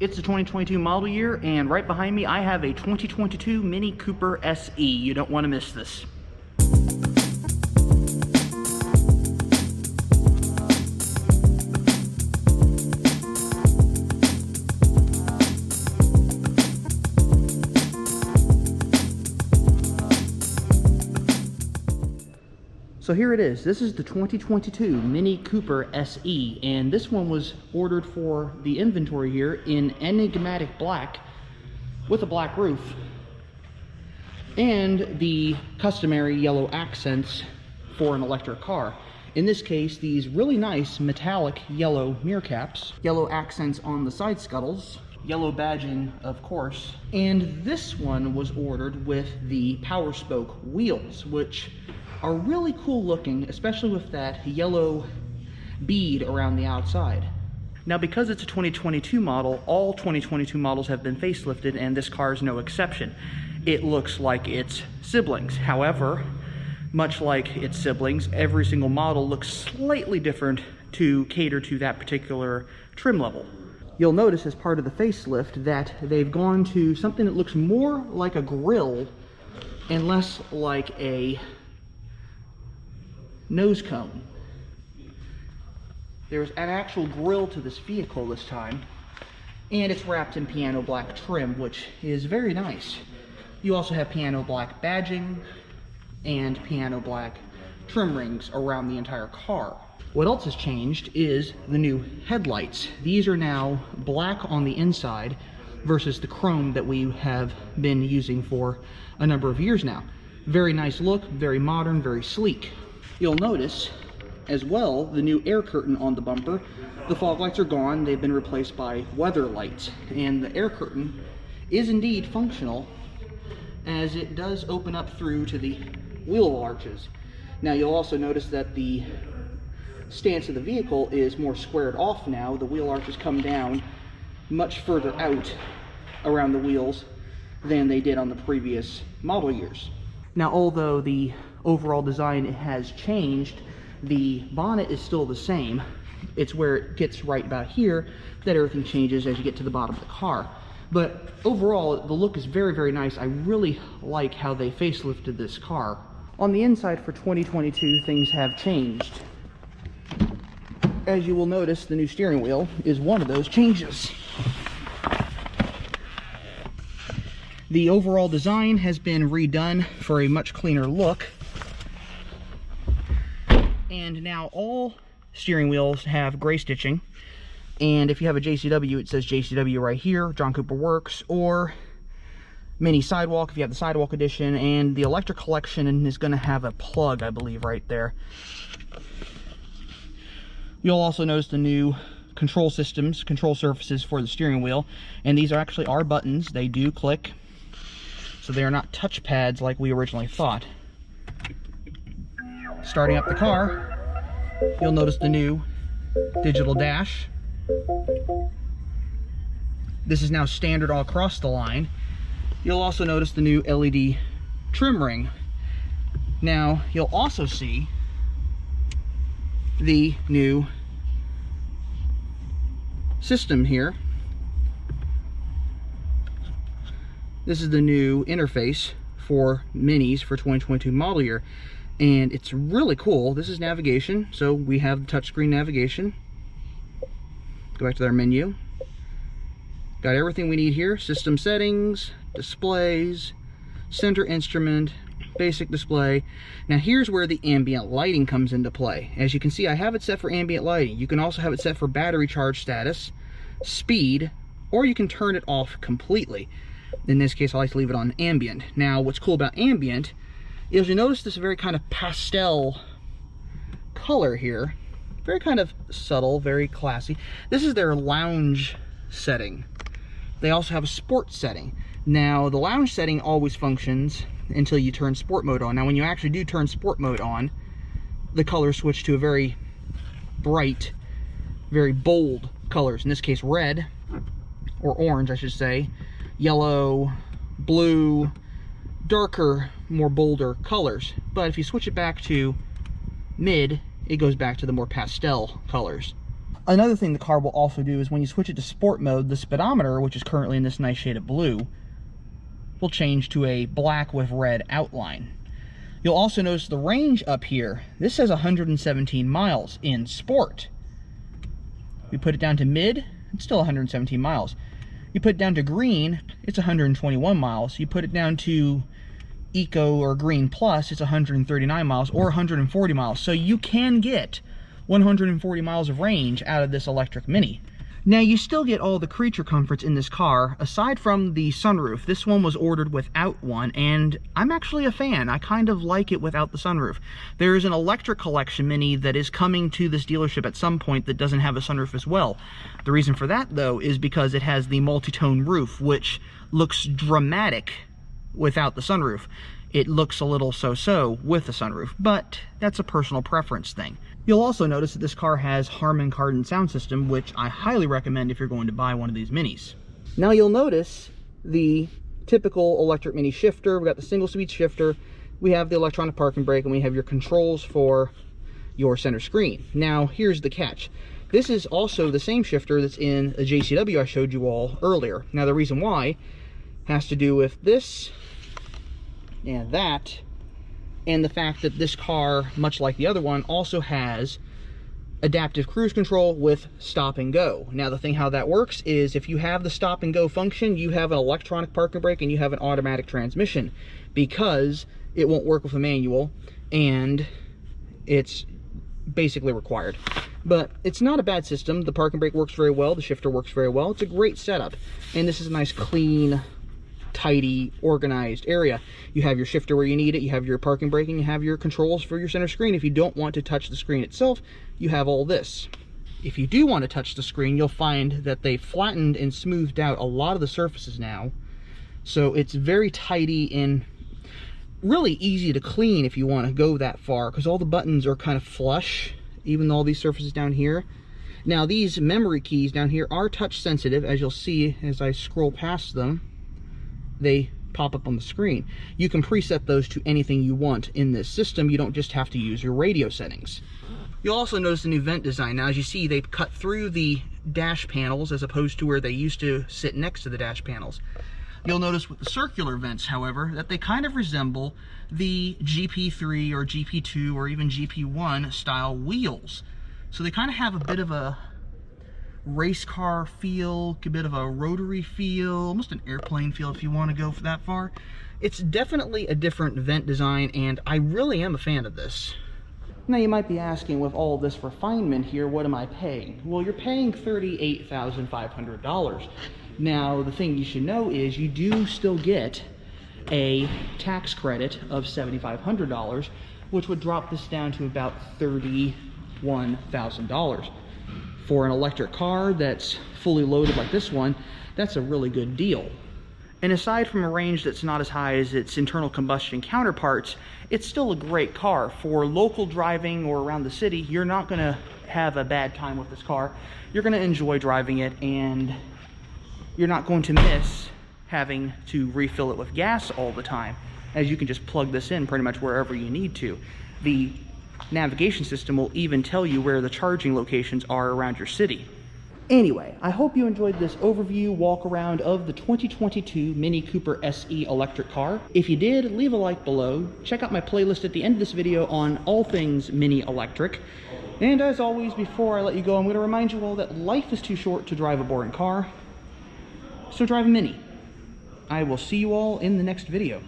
It's the 2022 model year, and right behind me I have a 2022 Mini Cooper SE. You don't want to miss this. So here it is. This is the 2022 Mini Cooper SE, and this one was ordered for the inventory here in enigmatic black with a black roof and the customary yellow accents for an electric car. In this case, these really nice metallic yellow mirror caps, yellow accents on the side scuttles, yellow badging, of course, and this one was ordered with the power spoke wheels, which are really cool looking, especially with that yellow bead around the outside. Now, because it's a 2022 model, all 2022 models have been facelifted, and this car is no exception. It looks like its siblings. However, much like its siblings, every single model looks slightly different to cater to that particular trim level. You'll notice as part of the facelift that they've gone to something that looks more like a grille and less like a nose cone. There's an actual grille to this vehicle this time, and it's wrapped in piano black trim, which is very nice. You also have piano black badging and piano black trim rings around the entire car. What else has changed is the new headlights. These are now black on the inside versus the chrome that we have been using for a number of years now. Very nice look, very modern, very sleek. You'll notice as well the new air curtain on the bumper. The fog lights are gone. They've been replaced by weather lights, and the air curtain is indeed functional as it does open up through to the wheel arches. Now, you'll also notice that the stance of the vehicle is more squared off now. The wheel arches come down much further out around the wheels than they did on the previous model years. Now, although the overall design has changed, the bonnet is still the same. It's where it gets right about here that everything changes as you get to the bottom of the car. But overall, the look is very, very nice. I really like how they facelifted this car. On the inside for 2022, things have changed. As you will notice, the new steering wheel is one of those changes. The overall design has been redone for a much cleaner look. And now all steering wheels have gray stitching. And if you have a JCW, it says JCW right here, John Cooper Works, or Mini Sidewalk if you have the Sidewalk edition. And the Electric Collection is going to have a plug, I believe, right there. You'll also notice the new control systems, control surfaces for the steering wheel. And these are actually our buttons. They do click. So they are not touch pads like we originally thought. Starting up the car, you'll notice the new digital dash. This is now standard all across the line. You'll also notice the new LED trim ring. Now, you'll also see the new system here. This is the new interface for Minis for 2022 model year, and it's really cool. This is navigation, so we have the touchscreen navigation. Go back to our menu. Got everything we need here: system settings, displays, center instrument, basic display. Now here's where the ambient lighting comes into play. As you can see, I have it set for ambient lighting. You can also have it set for battery charge status, speed, or you can turn it off completely. In this case, I like to leave it on ambient. Now, what's cool about ambient is you notice this very kind of pastel color here. Very kind of subtle, very classy. This is their lounge setting. They also have a sport setting. Now, the lounge setting always functions until you turn sport mode on. Now, when you actually do turn sport mode on, the colors switch to a very bright, very bold colors. In this case, red, or orange, I should say, yellow, blue, darker, more bolder colors. But if you switch it back to mid, it goes back to the more pastel colors. Another thing the car will also do is when you switch it to sport mode, the speedometer, which is currently in this nice shade of blue, will change to a black with red outline. You'll also notice the range up here. This says 117 miles in sport. We put it down to mid, it's still 117 miles. You put it down to green, it's 121 miles. You put it down to Eco or Green Plus, it's 139 miles or 140 miles. So you can get 140 miles of range out of this electric Mini. Now you still get all the creature comforts in this car, aside from the sunroof. This one was ordered without one, and I'm actually a fan. I kind of like it without the sunroof. There is an electric collection Mini that is coming to this dealership at some point that doesn't have a sunroof as well. The reason for that, though, is because it has the multi-tone roof, which looks dramatic without the sunroof. It looks a little so-so with the sunroof, but that's a personal preference thing. You'll also notice that this car has Harman Kardon sound system, which I highly recommend if you're going to buy one of these Minis. Now you'll notice the typical electric Mini shifter. We've got the single speed shifter, we have the electronic parking brake, and we have your controls for your center screen. Now here's the catch. This is also the same shifter that's in the JCW I showed you all earlier. Now the reason why has to do with this and that, and the fact that this car, much like the other one, also has adaptive cruise control with stop and go. Now the thing how that works is if you have the stop and go function, you have an electronic parking brake and you have an automatic transmission, because it won't work with a manual and it's basically required. But it's not a bad system. The parking brake works very well, the shifter works very well. It's a great setup, and this is a nice clean, tidy, organized area. You have your shifter where you need it, you have your parking brake, and you have your controls for your center screen. If you don't want to touch the screen itself, you have all this. If you do want to touch the screen, you'll find that they flattened and smoothed out a lot of the surfaces now, so it's very tidy and really easy to clean if you want to go that far, because all the buttons are kind of flush, even all these surfaces down here. Now these memory keys down here are touch sensitive, as you'll see as I scroll past them. They pop up on the screen. You can preset those to anything you want in this system. You don't just have to use your radio settings. You'll also notice the new vent design. Now as you see, they've cut through the dash panels as opposed to where they used to sit next to the dash panels. You'll notice with the circular vents, however, that they kind of resemble the GP3 or GP2 or even GP1 style wheels. So they kind of have a bit of a race car feel, a bit of a rotary feel, almost an airplane feel if you want to go for that far. It's definitely a different vent design, and I really am a fan of this. Now you might be asking, with all this refinement here, what am I paying? Well, you're paying $38,500. Now the thing you should know is you do still get a tax credit of $7,500, which would drop this down to about $31,000. For an electric car that's fully loaded like this one, that's a really good deal. And aside from a range that's not as high as its internal combustion counterparts, it's still a great car. For local driving or around the city, you're not going to have a bad time with this car. You're going to enjoy driving it, and you're not going to miss having to refill it with gas all the time, as you can just plug this in pretty much wherever you need to. The navigation system will even tell you where the charging locations are around your city. Anyway, I hope you enjoyed this overview walk around of the 2022 Mini Cooper SE electric car. If you did, leave a like below. Check out my playlist at the end of this video on all things Mini electric. And as always, before I let you go, I'm going to remind you all that life is too short to drive a boring car, so drive a Mini. I will see you all in the next video.